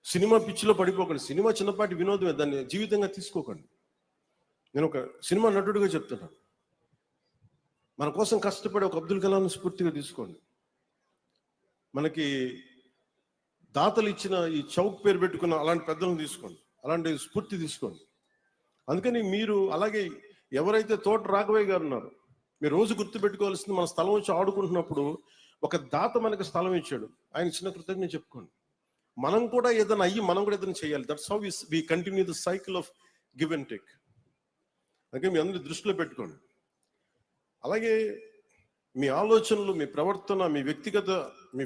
Cinema పిచ్చిలో పడిపోకండి. Cinema చిన్నపాటి వినోదమే, దాన్ని జీవితంగా తీసుకోకండి. నేను ఒక సినిమా నటుడిగా చెప్తున్నాను. మన కోసం కష్టపడే ఒక అబ్దుల్ కలాంని స్ఫూర్తిగా తీసుకోండి. మనకి దాతలు ఇచ్చిన ఈ చౌక్ పేరు పెట్టుకున్న అలాంటి పెద్దలను తీసుకోండి, అలాంటి స్ఫూర్తి తీసుకోండి. అందుకని మీరు అలాగే ఎవరైతే తోట రాఘవయ్య గారు ఉన్నారో, మీరు రోజు గుర్తుపెట్టుకోవాల్సింది, మన స్థలం వచ్చి ఆడుకుంటున్నప్పుడు ఒక దాత మనకి స్థలం ఇచ్చాడు, ఆయన చిన్న కృతజ్ఞత చెప్పుకోండి. మనం కూడా ఏదైనా అయ్యి మనం కూడా ఏదైనా చేయాలి. That's how we continue the cycle of give and take. అందుకే మీ అందరి దృష్టిలో పెట్టుకోండి. అలాగే మీ ఆలోచనలు, మీ ప్రవర్తన, మీ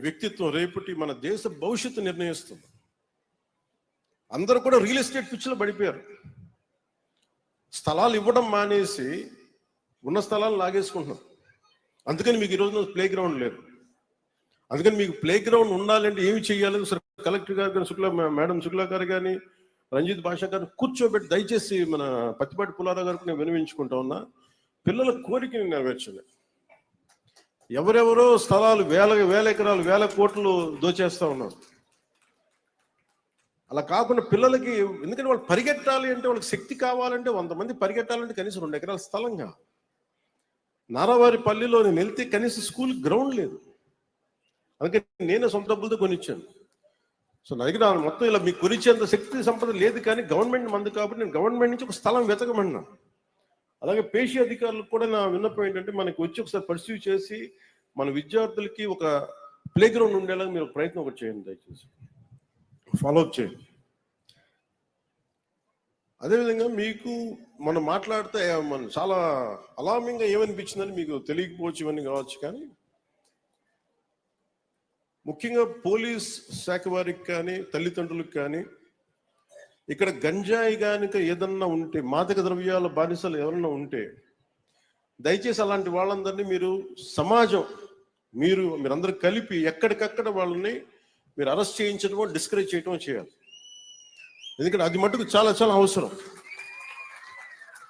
వ్యక్తిత్వం రేపటి మన దేశ భవిష్యత్తు నిర్ణయిస్తుంది. అందరూ కూడా రియల్ ఎస్టేట్ పిచ్చిలో పడిపోయారు. స్థలాలు ఇవ్వడం మానేసి ఉన్న స్థలాలు లాగేసుకుంటున్నారు. అందుకని మీకు ఈరోజు ప్లే గ్రౌండ్ లేదు. అందుకని మీకు ప్లే గ్రౌండ్ ఉండాలంటే ఏమి చేయాలి? సరే, కలెక్టర్ గారు కానీ, మేడం శుక్లా గారు కానీ, రంజిత్ భాషా గారిని కూర్చోబెట్టి దయచేసి మన పత్తిపాటి పుల్లారావు గారికి నేను వినవించుకుంటా ఉన్నా, పిల్లల కోరికని నెరవేర్చండి. ఎవరెవరో స్థలాలు వేల ఎకరాలు, వేల కోట్లు దోచేస్తా ఉన్నారు. అలా కాకుండా పిల్లలకి, ఎందుకంటే వాళ్ళు పరిగెట్టాలి అంటే, వాళ్ళకి శక్తి కావాలంటే, 100 మంది పరిగెట్టాలంటే కనీసం 2 ఎకరాల స్థలంగా. నారావారి పల్లిలో నేను వెళ్తే కనీసం స్కూల్ గ్రౌండ్ లేదు. అందుకే నేనే సొంత డబ్బులతో కొనిచ్చాను. సో నా దగ్గర మొత్తం ఇలా మీకు కొనిచ్చేంత శక్తి సంపద లేదు, కానీ గవర్నమెంట్ మంది కాబట్టి నేను గవర్నమెంట్ నుంచి ఒక స్థలం వెతకమన్నా. అలాగే పేషీ అధికారులకు కూడా నా విన్నపం ఏంటంటే, మనకి వచ్చి ఒకసారి పర్సీవ్ చేసి మన విద్యార్థులకి ఒక ప్లే గ్రౌండ్ ఉండేలాగా మీరు ప్రయత్నం ఒకటి చేయండి, దయచేసి ఫాలోఅప్ చేయండి. అదేవిధంగా మీకు మనం మాట్లాడితే మన చాలా అలామింగ్గా ఏమనిపించిందని మీకు తెలియకపోవచ్చు, ఇవన్నీ కావచ్చు, కానీ ముఖ్యంగా పోలీస్ శాఖ వారికి కానీ, తల్లిదండ్రులకు కానీ, ఇక్కడ గంజాయి కనుక ఏదన్నా ఉంటే, మాదక ద్రవ్యాల బానిసలు ఎవరన్నా ఉంటే, దయచేసి అలాంటి వాళ్ళందరినీ మీరు సమాజం, మీరందరూ కలిపి ఎక్కడికక్కడ వాళ్ళని మీరు అరెస్ట్ చేయించడమో, డిస్కరేజ్ చేయటమో చేయాలి. ఎందుకంటే అది మటుకు చాలా చాలా అవసరం.